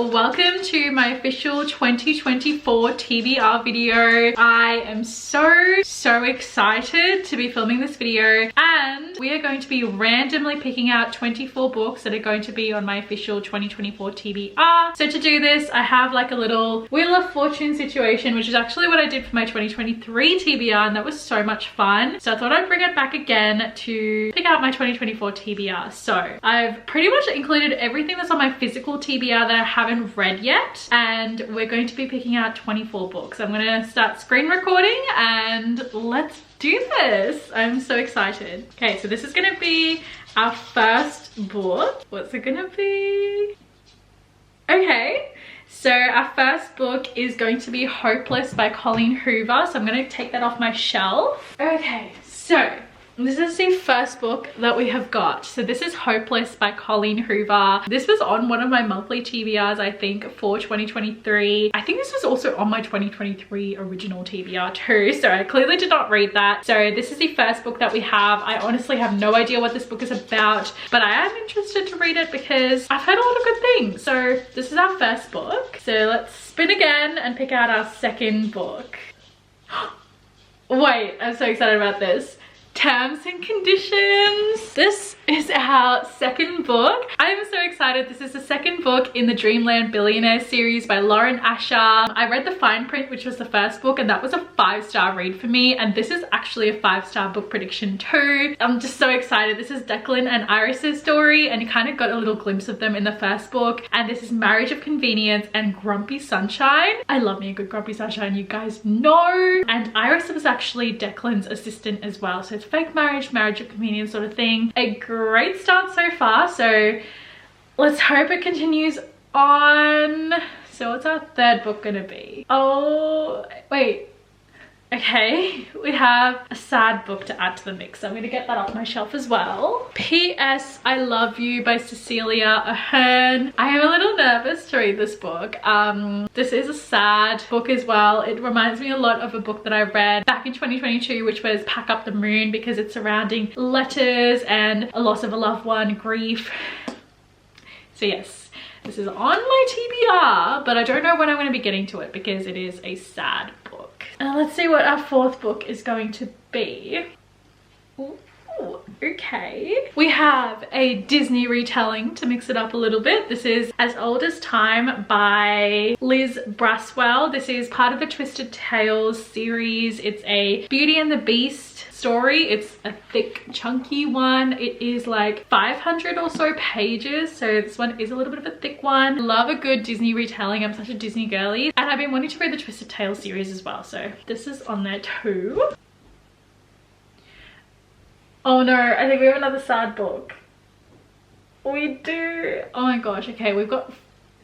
welcome to my official 2024 TBR video. I am so excited to be filming this video, and we are going to be randomly picking out 24 books that are going to be on my official 2024 TBR. So to do this, I have like a little Wheel of Fortune situation, which is actually what I did for my 2023 TBR, and that was so much fun. So I thought I'd bring it back again to pick out my 2024 TBR. So I've pretty much included everything that's on my physical TBR that I haven't read yet, and we're going to be picking out 24 books. I'm gonna start screen recording and let's do this. I'm so excited. Okay, so this is gonna be our first book. What's it gonna be? Okay, so our first book is going to be Hopeless by Colleen Hoover. So I'm gonna take that off my shelf. Okay, so this is the first book that we have got. So this is Hopeless by Colleen Hoover. This was on one of my monthly TBRs, I think, for 2023. I think this was also on my 2023 original TBR too. So I clearly did not read that. So this is the first book that we have. I honestly have no idea what this book is about, but I am interested to read it because I've heard a lot of good things. So this is our first book. So let's spin again and pick out our second book. Wait, I'm so excited about this. Terms and Conditions. This is our second book. I am so excited. This is the second book in the Dreamland Billionaire series by Lauren Asher. I read the fine print, which was the first book, and that was a 5-star read for me, and this is actually a 5-star book prediction too. I'm just so excited. This is Declan and Iris's story, and you kind of got a little glimpse of them in the first book, and this is Marriage of Convenience and Grumpy Sunshine. I love me a good Grumpy Sunshine, you guys know. And Iris was actually Declan's assistant as well, so it's fake marriage, marriage of convenience sort of thing. A great start so far, so let's hope it continues on. So what's our third book gonna be? Oh wait, okay, we have a sad book to add to the mix. I'm gonna get that off my shelf as well. P.S. I Love You by Cecilia Ahern. I am a little nervous to read this book. This is a sad book as well. It reminds me a lot of a book that I read back in 2022, which was Pack Up the Moon, because it's surrounding letters and a loss of a loved one, grief. So yes, this is on my TBR, but I don't know when I'm going to be getting to it because it is a sad book. Let's see what our fourth book is going to be. Ooh, okay. We have a Disney retelling to mix it up a little bit. This is As Old as Time by Liz Braswell. This is part of the Twisted Tales series. It's a Beauty and the Beast story. It's a thick, chunky one. It is like 500 or so pages, so this one is a little bit of a thick one. Love a good Disney retelling. I'm such a Disney girly, and I've been wanting to read the Twisted Tales series as well, so this is on there too. Oh no, I think we have another sad book. We do. Oh my gosh. Okay, we've got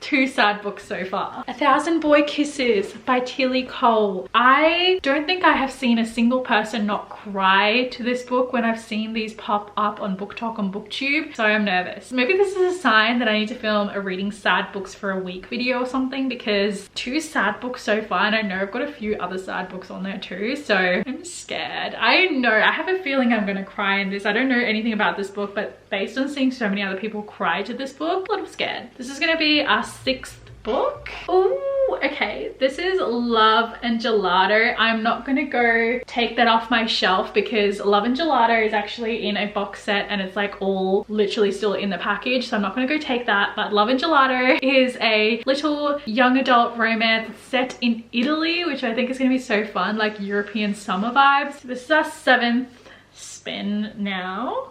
2 sad books so far. A Thousand Boy Kisses by Tilly Cole. I don't think I have seen a single person not cry to this book when I've seen these pop up on Book Talk on BookTube, so I'm nervous. Maybe this is a sign that I need to film a reading sad books for a week video or something, because 2 sad books so far, and I know I've got a few other sad books on there too, so I'm scared. I know, I have a feeling I'm gonna cry in this. I don't know anything about this book, but based on seeing so many other people cry to this book, I'm a little scared. This is gonna be our 6th book. Oh, okay. This is Love and Gelato. I'm not gonna go take that off my shelf because Love and Gelato is actually in a box set and it's like all literally still in the package, so I'm not gonna go take that. But Love and Gelato is a little young adult romance set in Italy, which I think is gonna be so fun, like European summer vibes. This is our 7th spin now.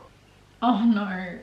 Oh no.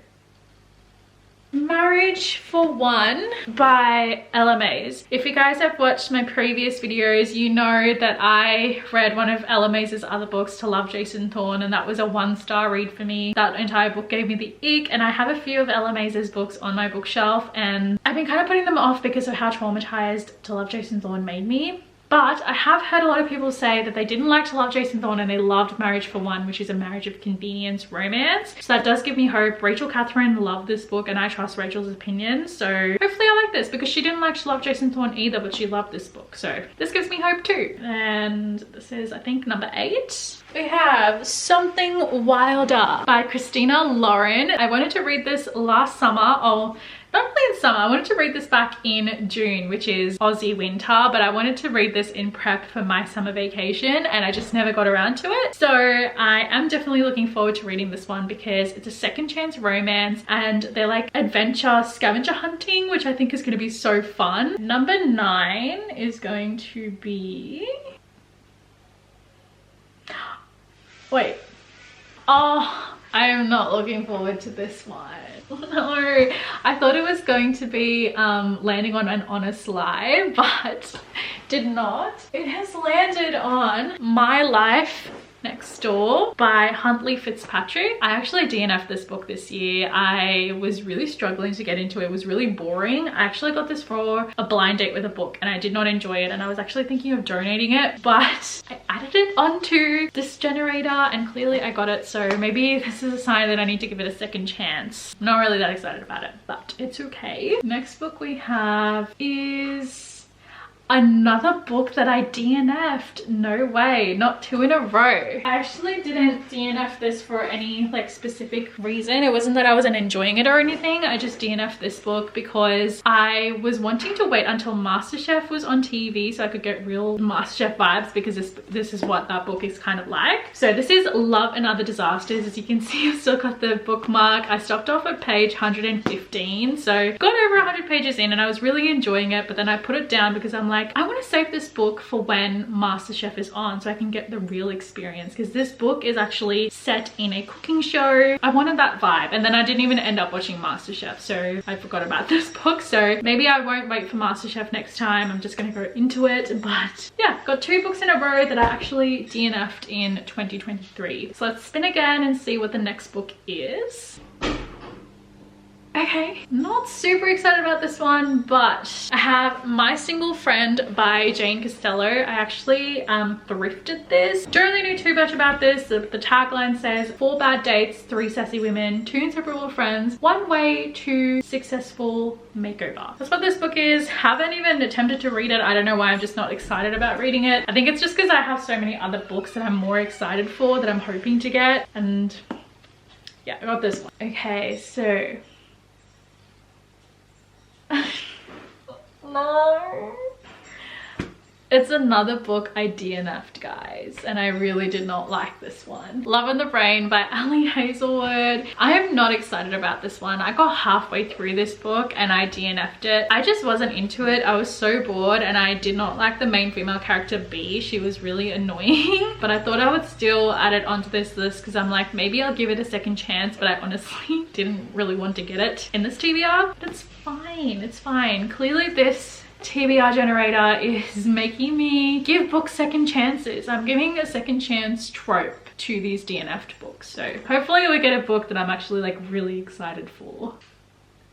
Marriage for One by Ella Mays. If you guys have watched my previous videos, you know that I read one of Ella Mays' other books, To Love Jason Thorne, and that was a 1-star read for me. That entire book gave me the ick, and I have a few of Ella Mays' books on my bookshelf, and I've been kind of putting them off because of how traumatized To Love Jason Thorne made me. But I have heard a lot of people say that they didn't like To Love Jason Thorne and they loved Marriage for One, which is a marriage of convenience romance. So that does give me hope. Rachel Catherine loved this book and I trust Rachel's opinion. So hopefully I like this, because she didn't like To Love Jason Thorne either, but she loved this book. So this gives me hope too. And this is, I think, number 8. We have Something Wilder by Christina Lauren. I wanted to read this last summer. I'll not really in summer. I wanted to read this back in June, which is Aussie winter, but I wanted to read this in prep for my summer vacation and I just never got around to it. So I am definitely looking forward to reading this one because it's a second chance romance and they're like adventure scavenger hunting, which I think is going to be so fun. Number 9 is going to be... Wait. Oh, I am not looking forward to this one. No, I thought it was going to be landing on An Honest Lie, but did not. It has landed on My Life Next Door by Huntley Fitzpatrick. I actually DNF'd this book this year. I was really struggling to get into it. It was really boring. I actually got this for a blind date with a book and I did not enjoy it and I was actually thinking of donating it, but I added it onto this generator and clearly I got it, so maybe this is a sign that I need to give it a second chance. I'm not really that excited about it, but it's okay. Next book we have is another book that I DNF'd. No way, not 2 in a row. I actually didn't DNF this for any like specific reason. It wasn't that I wasn't enjoying it or anything. I just DNF'd this book because I was wanting to wait until MasterChef was on TV so I could get real MasterChef vibes, because this is what that book is kind of like. So this is Love and Other Disasters. As you can see, I've still got the bookmark. I stopped off at page 115, so got over 100 pages in and I was really enjoying it, but then I put it down because I'm like, I want to save this book for when MasterChef is on so I can get the real experience, because this book is actually set in a cooking show. I wanted that vibe, and then I didn't even end up watching MasterChef, so I forgot about this book. So maybe I won't wait for MasterChef next time. I'm just gonna go into it. But yeah, got 2 books in a row that I actually DNF'd in 2023. So let's spin again and see what the next book is. Okay, not super excited about this one, but I have My Single Friend by Jane Costello. I actually thrifted this. Don't really know too much about this. The tagline says 4 bad dates, 3 sassy women, 2 inseparable friends, 1 way to successful makeover. That's what this book is. Haven't even attempted to read it. I don't know why I'm just not excited about reading it. I think it's just because I have so many other books that I'm more excited for, that I'm hoping to get, and yeah, I got this one. Okay, so no, it's another book I DNF'd, guys, and I really did not like this one. Love in the Brain by Ali Hazelwood. I am not excited about this one. I got halfway through this book and I DNF'd it. I just wasn't into it. I was so bored and I did not like the main female character B. She was really annoying, but I thought I would still add it onto this list because I'm like, maybe I'll give it a second chance, but I honestly didn't really want to get it in this TBR. But it's fine, it's fine. Clearly this TBR generator is making me give books second chances. I'm giving a second chance trope to these DNF'd books, so hopefully we get a book that I'm actually like really excited for.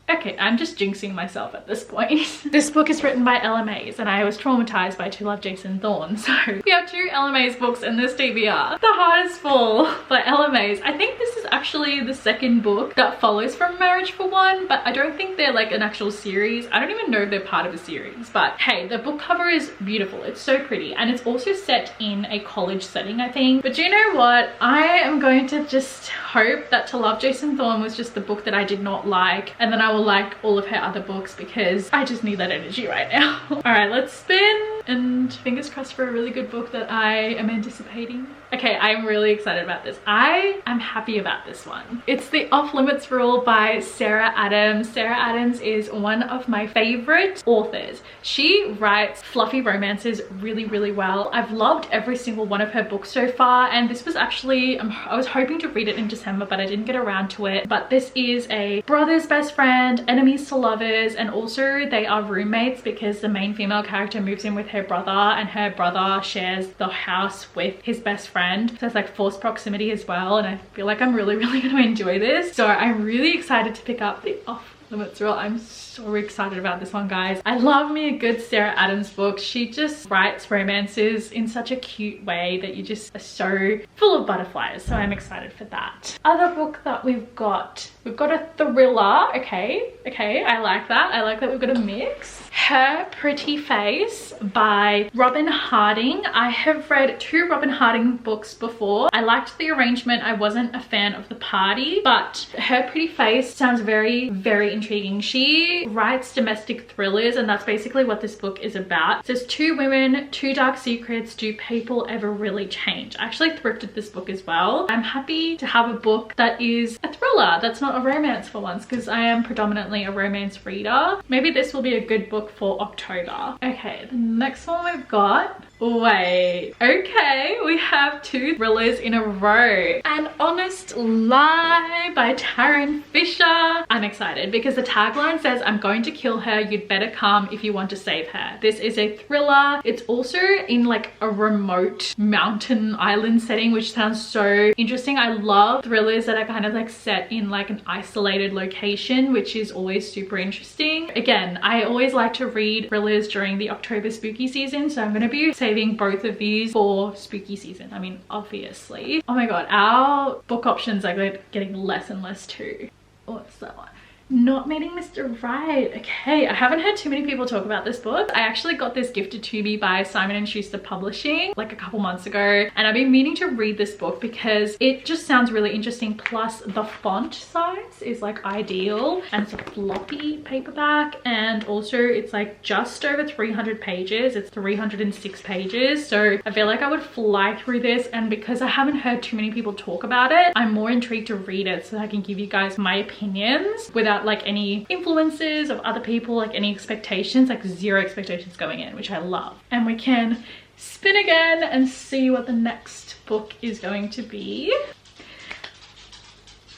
Okay, I'm just jinxing myself at this point. This book is written by Ella Mays and I was traumatized by To Love Jason Thorne. So we have 2 Ella Mays books in this TBR. The Hardest Fall by Ella Mays. I think this is actually the second book that follows from Marriage for One, but I don't think they're like an actual series. I don't even know if they're part of a series, but hey, the book cover is beautiful. It's so pretty and it's also set in a college setting, I think. But do you know what? I am going to just hope that To Love Jason Thorne was just the book that I did not like, and then I will like all of her other books because I just need that energy right now. All right, let's spin and fingers crossed for a really good book that I am anticipating. Okay, I'm really excited about this. I am happy about this one. It's The Off Limits Rule by Sarah Adams. Sarah Adams is one of my favorite authors. She writes fluffy romances really, really well. I've loved every single one of her books so far, and this was actually, I was hoping to read it in December, but I didn't get around to it. But this is a brother's best friend, enemies to lovers, and also they are roommates because the main female character moves in with her brother and her brother shares the house with his best friend. So it's like forced proximity as well, and I feel like I'm really going to enjoy this. So I'm really excited to pick up The Off Limits Rule. I'm so so excited about this one, guys. I love me a good Sarah Adams book. She just writes romances in such a cute way that you just are so full of butterflies. So I'm excited for that. Other book that we've got a thriller. Okay, I like that. I like that we've got a mix. Her Pretty Face by Robin Harding. I have read 2 Robin Harding books before. I liked the arrangement. I wasn't a fan of the party, but Her Pretty Face sounds very, very intriguing. She writes domestic thrillers, and that's basically what this book is about. It says 2 women, 2 dark secrets. Do people ever really change? I actually thrifted this book as well. I'm happy to have a book that is a thriller, that's not a romance for once, because I am predominantly a romance reader. Maybe this will be a good book for October. Okay, the next one we've got, wait, okay, we have 2 thrillers in a row. An Honest Lie by Taryn Fisher. I'm excited because the tagline says, I'm going to kill her, you'd better come if you want to save her. This is a thriller. It's also in like a remote mountain island setting, which sounds so interesting. I love thrillers that are kind of like set in like an isolated location, which is always super interesting. Again, I always like to read thrillers during the October spooky season, so I'm going to be saving both of these for spooky season. I mean, obviously. Oh my god, our book options are getting less and less too. What's that one? Not Meeting Mr. Right. Okay, I haven't heard too many people talk about this book. I actually got this gifted to me by Simon & Schuster Publishing like a couple months ago, and I've been meaning to read this book because it just sounds really interesting. Plus the font size is like ideal, and it's a floppy paperback, and also it's like just over 300 pages. It's 306 pages, so I feel like I would fly through this, and because I haven't heard too many people talk about it, I'm more intrigued to read it so that I can give you guys my opinions without like any influences of other people, like any expectations, like 0 expectations going in, which I love. And we can spin again and see what the next book is going to be.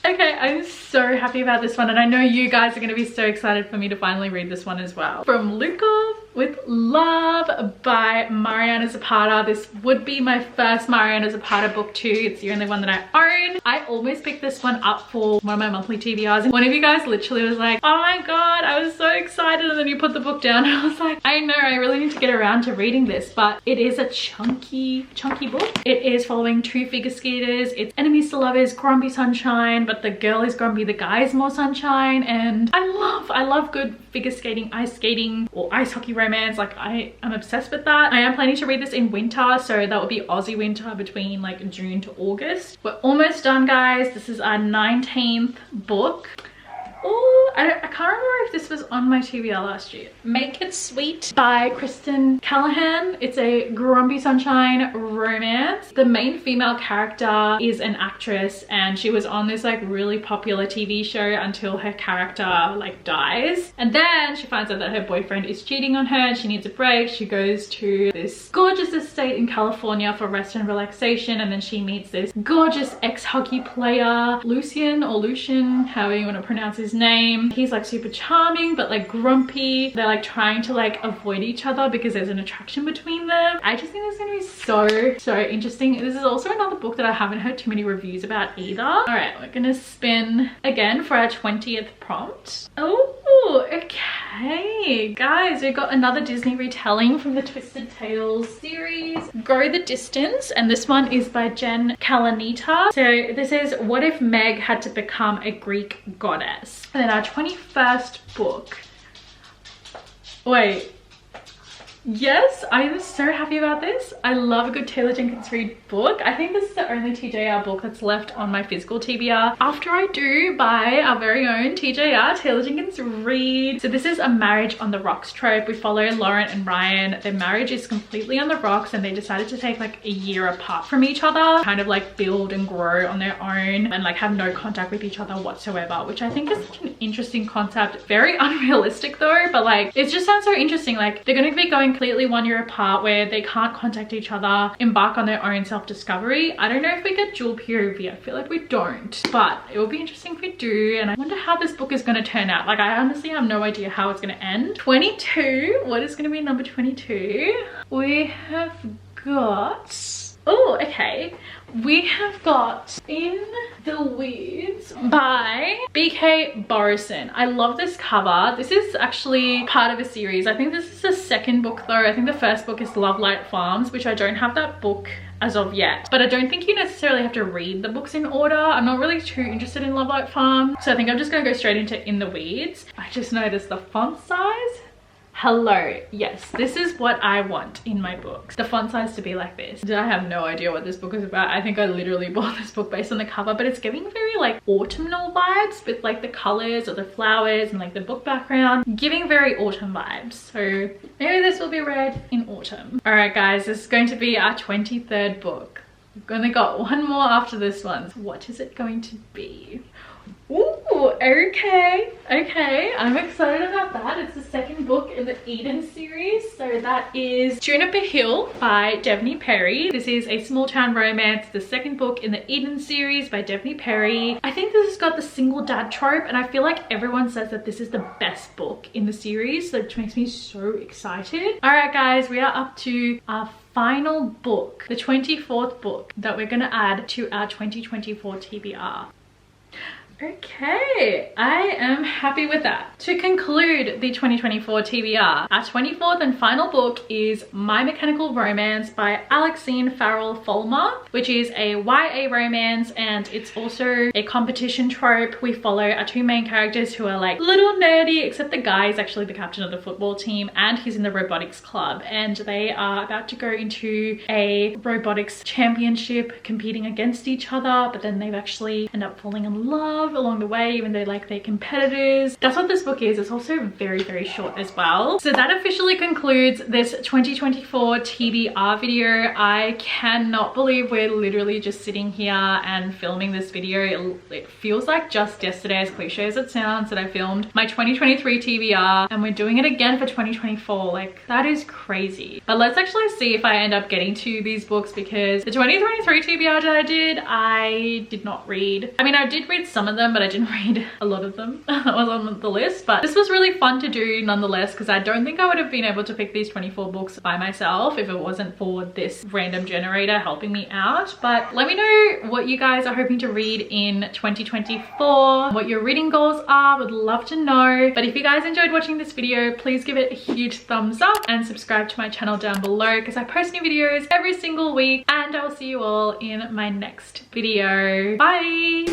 Okay, I'm so happy about this one, and I know you guys are going to be so excited for me to finally read this one as well. From Lukov with Love by Mariam Zapata. This would be my first Mariam Zapata book too. It's the only one that I own. I almost picked this one up for one of my monthly TBRs, and one of you guys literally was like, oh my god, I was so excited, and then you put the book down, and I was like, I know, I really need to get around to reading this. But it is a chunky book. It is following 2 figure skaters. It's enemies to lovers, grumpy sunshine, but the girl is grumpy, the guy is more sunshine. And I love good figure skating, ice skating, or ice hockey romance. Like, I am obsessed with that. I am planning to read this in winter, so that would be Aussie winter, between like June to August. We're almost done, guys. This is our 19th book. Oh, I can't remember if this was on my TBR last year. Make It Sweet by Kristen Callahan. It's a grumpy sunshine romance. The main female character is an actress, and she was on this like really popular TV show until her character like dies. And then she finds out that her boyfriend is cheating on her and she needs a break. She goes to this gorgeous estate in California for rest and relaxation, and then she meets this gorgeous ex-hockey player, Lucian, however you want to pronounce his name. He's like super charming but like grumpy. They're like trying to like avoid each other because there's an attraction between them. I just think this is gonna be so interesting. This is also another book that I haven't heard too many reviews about either. All right, we're gonna spin again for our 20th prompt. Oh, okay, guys, we've got another Disney retelling from the Twisted Tales series, Go the Distance, and this one is by Jen Kalanita. So this is What If Meg Had to Become a Greek Goddess? And then our 21st book. Wait. Yes, I am so happy about this. I love a good Taylor Jenkins Reid book. I think this is the only TJR book that's left on my physical TBR after I do buy our very own TJR, Taylor Jenkins Reid. So this is a marriage on the rocks trope. We follow Lauren and Ryan. Their marriage is completely on the rocks, and they decided to take like a year apart from each other, kind of like build and grow on their own and like have no contact with each other whatsoever, which I think is such an interesting concept. Very unrealistic though, but like it just sounds so interesting. Like they're going to be going completely 1 year apart where they can't contact each other, embark on their own self-discovery. I don't know if we get dual POV. I feel like we don't, but it will be interesting if we do, and I wonder how this book is going to turn out. Like, I honestly have no idea how it's going to end. 22. What is going to be number 22? We have got... Oh, okay. We have got In the Weeds by BK Borison. I love this cover. This is actually part of a series. I think this is the second book though. I think the first book is Love Light Farms, which I don't have that book as of yet, but I don't think you necessarily have to read the books in order. I'm not really too interested in Love Light Farm, so I think I'm just gonna go straight into In the Weeds. I just noticed the font size. Hello, yes, this is what I want in my books. The font size to be like this. I have no idea what this book is about. I think I literally bought this book based on the cover, but it's giving very like autumnal vibes with like the colors of the flowers and like the book background, giving very autumn vibes. So maybe this will be read in autumn. All right guys, this is going to be our 23rd book. We've only got one more after this one. So what is it going to be? Ooh, okay, I'm excited about that. It's the second book in the Eden series. So that is Juniper Hill by Devney Perry. This is a small town romance, the second book in the Eden series by Devney Perry. I think this has got the single dad trope, and I feel like everyone says that this is the best book in the series, which makes me so excited. All right guys, we are up to our final book, the 24th book that we're gonna add to our 2024 TBR. Okay, I am happy with that. To conclude the 2024 TBR, our 24th and final book is My Mechanical Romance by Alexine Farrell Fulmer, which is a YA romance, and it's also a competition trope. We follow our two main characters who are like little nerdy, except the guy is actually the captain of the football team and he's in the robotics club, and they are about to go into a robotics championship competing against each other, but then they've actually end up falling in love along the way, even though like they're competitors. That's what this book is. It's also very, very short as well. So that officially concludes this 2024 TBR video. I cannot believe we're literally just sitting here and filming this video. It feels like just yesterday, as cliche as it sounds, that I filmed my 2023 TBR, and we're doing it again for 2024. Like, that is crazy. But let's actually see if I end up getting to these books, because the 2023 TBR that I did not read. I mean, I did read some of them, but I didn't read a lot of them. That was on the list, but this was really fun to do nonetheless, because I don't think I would have been able to pick these 24 books by myself if it wasn't for this random generator helping me out. But let me know what you guys are hoping to read in 2024, what your reading goals are. Would love to know. But if you guys enjoyed watching this video, please give it a huge thumbs up and subscribe to my channel down below, because I post new videos every single week, and I will see you all in my next video. Bye.